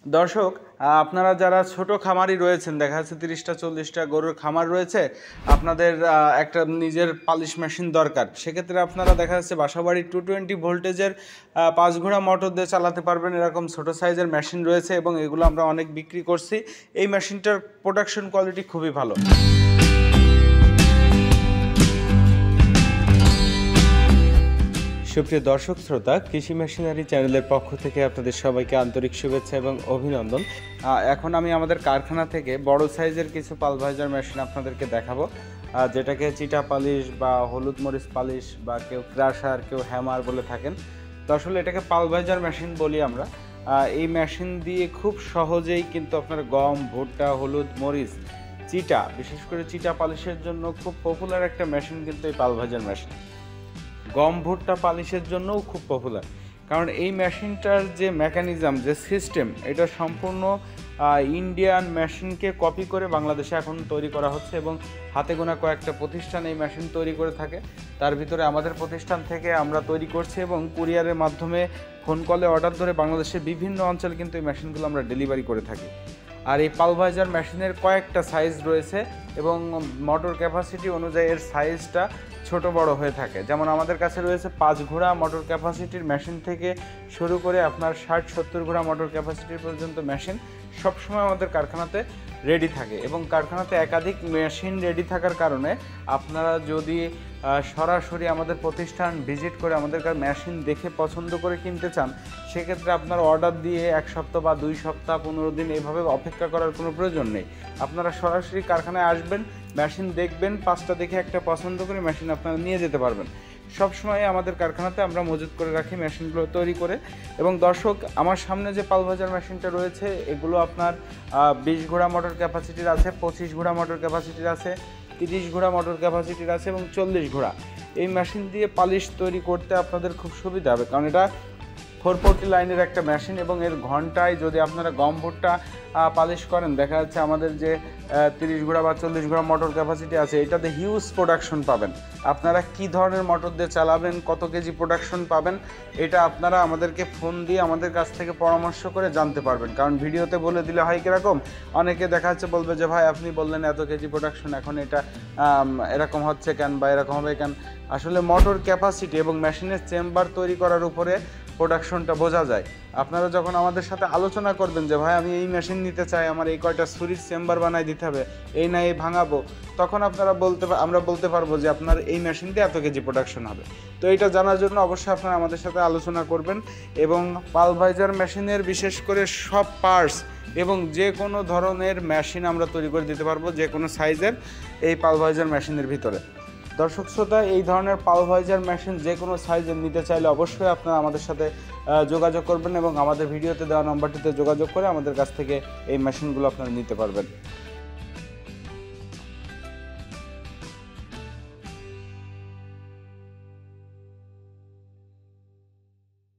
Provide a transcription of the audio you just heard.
দর্শক, আপনারা যারা ছোট খামারি রয়েছেন, দেখা যাচ্ছে 30টা 40টা গরুর খামার রয়েছে, আপনাদের একটা নিজের পালিশ মেশিন দরকার। সেক্ষেত্রে আপনারা দেখা যাচ্ছে বাসাবাড়ির 220 ভোল্টেজের 5 ঘোড়া মোটর দিয়ে চালাতে পারবেন এরকম ছোট সাইজের মেশিন রয়েছে এবং এগুলো আমরা অনেক বিক্রি করছি। এই মেশিনটার প্রোডাকশন কোয়ালিটি খুবই ভালো। সুপ্রিয় দর্শক শ্রোতা, কৃষি মেশিনারি চ্যানেলের পক্ষ থেকে আপনাদের সবাইকে আন্তরিক শুভেচ্ছা এবং অভিনন্দন। এখন আমি আমাদের কারখানা থেকে বড় সাইজের কিছু পালভাইজার মেশিন আপনাদেরকে দেখাবো, যেটাকে চিটা পালিশ বা হলুদ মরিচ পালিশ বা কেউ ক্রাশার, কেউ হ্যামার বলে থাকেন। তো আসলে এটাকে পালভাইজার মেশিন বলি আমরা। এই মেশিন দিয়ে খুব সহজেই কিন্তু আপনার গম, ভুট্টা, হলুদ, মরিচ, চিটা, বিশেষ করে চিটা পালিশের জন্য খুব পপুলার একটা মেশিন কিন্তু এই পালভাইজার মেশিন। গম, ভুট্টা পালিশের জন্যও খুব পপুলার, কারণ এই মেশিনটার যে মেকানিজম, যে সিস্টেম, এটা সম্পূর্ণ ইন্ডিয়ান মেশিনকে কপি করে বাংলাদেশে এখন তৈরি করা হচ্ছে এবং হাতে গোনা কয়েকটা প্রতিষ্ঠান এই মেশিন তৈরি করে থাকে। তার ভিতরে আমাদের প্রতিষ্ঠান থেকে আমরা তৈরি করছি এবং কুরিয়ারের মাধ্যমে ফোন কলে অর্ডার ধরে বাংলাদেশের বিভিন্ন অঞ্চলে কিন্তু এই মেশিনগুলো আমরা ডেলিভারি করে থাকি। আর এই পালভাইজার মেশিনের কয়েকটা সাইজ রয়েছে এবং মোটর ক্যাপাসিটি অনুযায়ী এর সাইজটা ছোট বড় হয়ে থাকে। যেমন আমাদের কাছে রয়েছে 5 ঘোড়া মোটর ক্যাপাসিটির মেশিন থেকে শুরু করে আপনার 60-70 ঘোড়া মোটর ক্যাপাসিটির পর্যন্ত মেশিন সবসময় আমাদের কারখানাতে রেডি থাকে এবং কারখানাতে একাধিক মেশিন রেডি থাকার কারণে আপনারা যদি সরাসরি আমাদের প্রতিষ্ঠান ভিজিট করে আমাদের মেশিন দেখে পছন্দ করে কিনতে চান, সেক্ষেত্রে আপনার অর্ডার দিয়ে 1 সপ্তাহ বা 2 সপ্তাহ 15 দিন এইভাবে অপেক্ষা করার কোনো প্রয়োজন নেই। আপনারা সরাসরি কারখানায় আসবেন, মেশিন দেখবেন, 5টা দেখে একটা পছন্দ করে মেশিন আপনারা নিয়ে যেতে পারবেন। সবসময় আমাদের কারখানাতে আমরা মজুত করে রাখি মেশিনগুলো তৈরি করে। এবং দর্শক, আমার সামনে যে পালভাইজার মেশিনটা রয়েছে, এগুলো আপনার 20 ঘোড়া মোটর ক্যাপাসিটির আছে, 25 ঘোড়া মোটর ক্যাপাসিটির আছে, 30 ঘোড়া মোটর ক্যাপাসিটির আছে এবং 40 ঘোড়া। এই মেশিন দিয়ে পালিশ তৈরি করতে আপনাদের খুব সুবিধা হবে, কারণ এটা 440 লাইনের একটা মেশিন এবং এর ঘন্টায় যদি আপনারা গম, ভুট্টা পালিশ করেন, দেখা যাচ্ছে আমাদের যে 30 ঘোড়া বা 40 ঘোড়া মোটর ক্যাপাসিটি আছে, এটাতে হিউজ প্রোডাকশন পাবেন। আপনারা কি ধরনের মোটর দিয়ে চালাবেন, কত কেজি প্রোডাকশন পাবেন, এটা আপনারা আমাদেরকে ফোন দিয়ে আমাদের কাছ থেকে পরামর্শ করে জানতে পারবেন। কারণ ভিডিওতে বলে দিলে হয় কীরকম, অনেকে দেখা যাচ্ছে বলবে যে ভাই আপনি বললেন এত কেজি প্রোডাকশন, এখন এটা এরকম হচ্ছে কেন বা এরকম হবে কেন। আসলে মোটর ক্যাপাসিটি এবং মেশিনের চেম্বার তৈরি করার উপরে প্রোডাকশনটা বোঝা যায়। আপনারা যখন আমাদের সাথে আলোচনা করবেন যে ভাই আমি এই মেশিন নিতে চাই, আমার এই কয়টা সুরির চেম্বার বানাই দিতে হবে, এই না এই ভাঙাবো, তখন আমরা বলতে পারবো যে আপনার এই মেশিন দিয়ে এত কেজি প্রোডাকশন হবে। তো এটা জানার জন্য অবশ্যই আপনারা আমাদের সাথে আলোচনা করবেন। এবং পালভাইজার মেশিনের বিশেষ করে সব পার্টস এবং যে কোনো ধরনের মেশিন আমরা তৈরি করে দিতে পারবো, যে কোনো সাইজের এই পালভাইজার মেশিনের ভিতরে। দর্শক শ্রোতা, এই ধরনের পালভাইজার মেশিন যে কোনো সাইজের নিতে চাইলে অবশ্যই আপনারা আমাদের সাথে যোগাযোগ করবেন এবং আমাদের ভিডিওতে দেওয়া নম্বরটিতে যোগাযোগ করে আমাদের কাছ থেকে এই মেশিনগুলো আপনারা নিতে পারবেন।